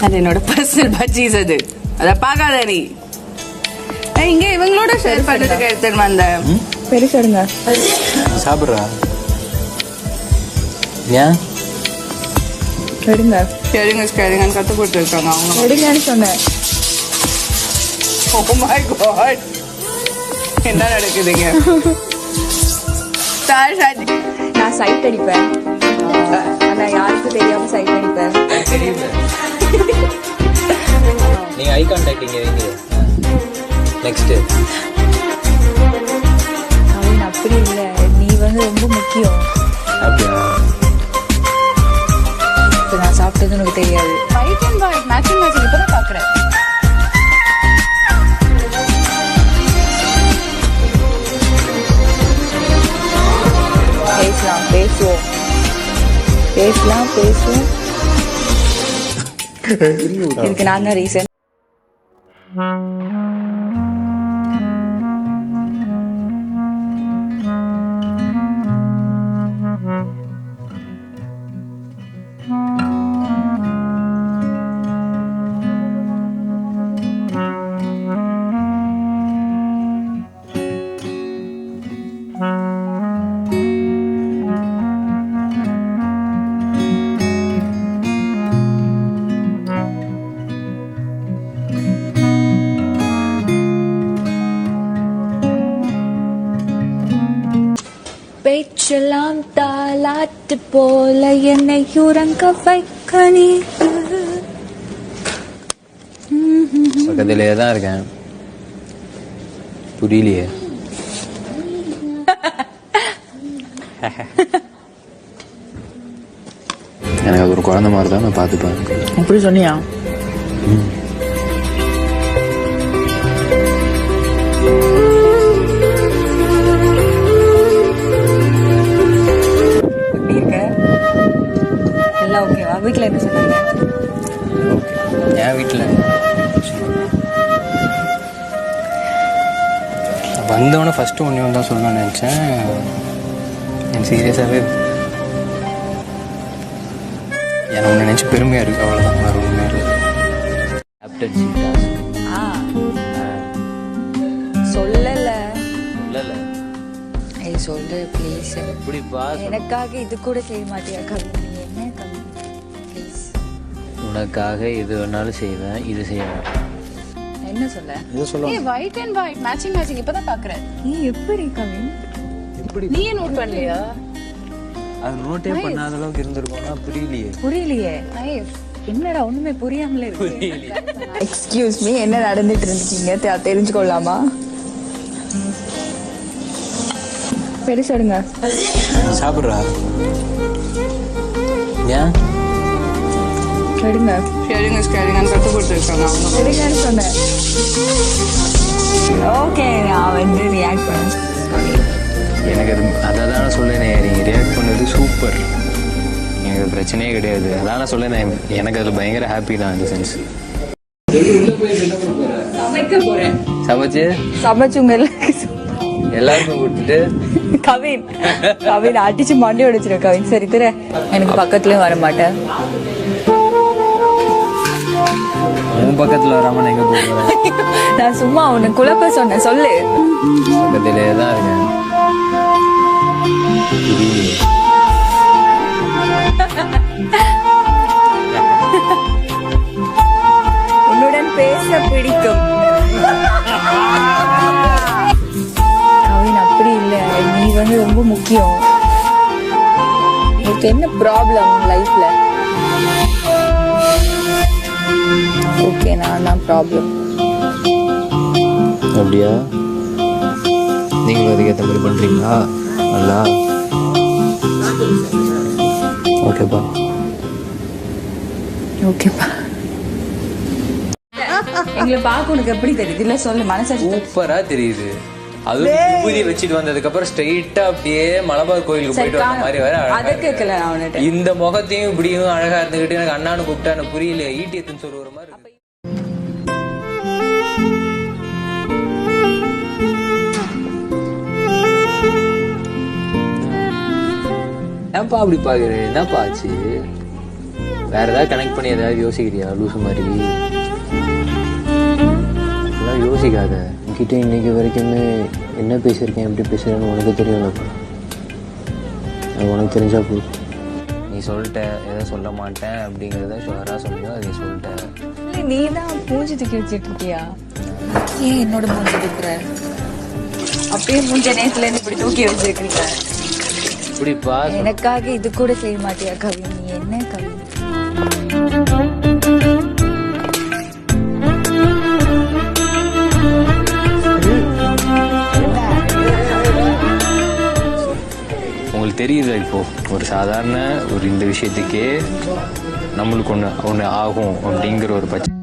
அது என்னோட பர்சனல் பஜ்ஜீஸ். அதை பார்க்காத நீ. இங்க இவங்களோட ஷேர் பண்றதுக்கு எடுத்துட்டு வந்த பெருசடுங்க சாப்பிட்றா ஏன் எடுங்க சரிங்க கத்து போட்டு இருக்காங்க அவங்க. எடுங்கன்னு சொன்னேன். Oh my God. என்ன நடக்குதுங்க? நான் சைட் அடிப்பேன். நான் யாருக்கும் தெரியாம சைட் அடிப்பேன். நீங்க ஐ கான்டாக்ட் இங்க வைங்க. நெக்ஸ்ட் அவன் அப்படி இல்ல, நீ ரொம்ப முக்கியம். அப்படியா? நான் சாப்பிட்டது உனக்கு தெரியாது. ஒயிட் அண்ட் ஒயிட் மேட்சிங் இப்பதான் பாக்குறேன். பேசுவோம். இதுக்கு நான் தான் ரீசன். பேச்செல்லாம் தாலாட்டு போல என்னை உறங்க வைக்க நீ. பக்கத்திலே தான் இருக்கேன். புரியலையே. எனக்கு அது ஒரு குழந்தை மாதிரி தான் நான் பார்த்துப்பேன். அப்படி சொன்னியா? ஓகேவா? வீட்டில் என்ன சொன்னாங்க? என் வீட்டில் வந்தவொடனே ஃபஸ்ட்டு ஒன்று தான் சொல்லணும்னு நினச்சேன். எனக்கு சீரியஸாகவே எனக்கு ஒன்று நினச்சி பெருமையாக இருக்குது. அவ்வளோதான், வேறு ஒன்றுமே இல்லை. சொல்லலை சொல்லு ப்ளீஸ். எனக்காக இது கூட செய்ய மாட்டியா கவி? என்ன கவி ப்ளீஸ்? உனக்காக எது வேணாலும் செய்வேன், இது செய்வேன். என்ன சொல்ல? ஒயிட் அண்ட் ஒயிட் மேட்சிங் இப்பதான் பாக்குறேன். நீ எப்படி கவி? எப்படி நீ நோட் பண்ணலையா? அது நோட்டே பண்ணாத அளவுக்கு இருந்திருக்கோம்னா புரியலையே. என்னடா ஒண்ணுமே புரியாமலே இருக்கு. எக்ஸ்கியூஸ் மீ, என்ன நடந்துட்டு இருந்துச்சீங்க தெரிஞ்சுக்கொள்ளாமா? பெருசடுங்க சாப்பிட்றா ஏன் எடுங்க சரிங்க கத்து போட்டு இருக்காங்க அவங்க. எடுங்கன்னு சொன்னேன். ஓகே, நான் ரியாக்ட் பண்ணேன். எனக்கு அதை தானே சொல்லேனே. நீங்கள் ரியாக்ட் பண்ணது சூப்பர். எனக்கு பிரச்சனையே கிடையாது. அதான் சொல்லேனே. எனக்கு அதில் பயங்கர ஹாப்பி தான். இந்த சென்ஸ் சமைச்சுங்க எல்லாருக்கும் கொடுத்துட்டு கவின் அடிச்சு மண்டி உடைச்சிரு கவின். சரி திரு, எனக்கு பக்கத்துலயும் வர மாட்டேன். உன் பக்கத்துல வராம எங்க போறேன்? நான் சும்மா உன்னை குழப்ப சொன்னேன். சொல்லு. பக்கத்திலே தான் இருக்கேன். உன்னுடன் பேச பிடிக்கும். கவின் அப்படி இல்லை, நீ ரொம்ப முக்கியம். உனக்கு என்ன ப்ராப்ளம் லைஃப்ல? ஓகே, நான் தான் ப்ராப்ளம். அப்படியா? நீங்களும் அதுக்கேற்ற மாதிரி பண்றீங்களா? நல்லா ஓகேப்பா. எங்களை பார்க்க உனக்கு எப்படி தெரியுது? இல்ல சொல்லு. மனசாட்சி சூப்பரா தெரியுது. அது விபூதி வச்சுட்டு வந்ததுக்கு அப்புறம் ஸ்ட்ரெயிட்டா அப்படியே மலபார் கோயிலுக்கு போயிட்டு வந்த மாதிரி வேற. அதை கேட்கல நான் அவன்கிட்ட. இந்த முகத்தையும் இப்படியும் அழகா இருந்துகிட்டு எனக்கு அண்ணான்னு கூப்பிட்டா எனக்கு புரியல. ஈட்டியத்துன்னு சொல்லுற மாதிரி இருக்கு. என்னப்பா அப்படி பாக்குறேன்? என்னப்பா ஆச்சு? வேற ஏதாவது கனெக்ட் பண்ணி ஏதாவது யோசிக்கிறியா லூசு மாதிரி? அதெல்லாம் யோசிக்காத. என்கிட்ட இன்னைக்கு வரைக்குமே என்ன பேசியிருக்கேன் எப்படி பேசுகிறேன்னு உனக்கு தெரியலப்பா. அது உனக்கு தெரிஞ்சா போதும். நீ சொல்லிட்ட எதை சொல்ல மாட்டேன் அப்படிங்கிறத ஷுவராக சொல்லியோ அதை சொல்லிட்டேன். நீ தான் மூஞ்சி தூக்கி வச்சுட்டு இருக்கியா? ஏன் என்னோட மூஞ்சி தூக்குற? அப்பயே மூஞ்ச நேரத்துல இருந்து இப்படி தூக்கி வச்சிருக்கீங்க. இப்படிப்பா எனக்காக இது கூட செய்ய மாட்டியா கவி? நீ என்ன கவி? உங்களுக்கு தெரியுதா இப்போ ஒரு சாதாரண ஒரு இந்த விஷயத்துக்கே நம்மளுக்கு ஒன்று ஆகும் அப்படிங்கிற ஒரு பட்சம்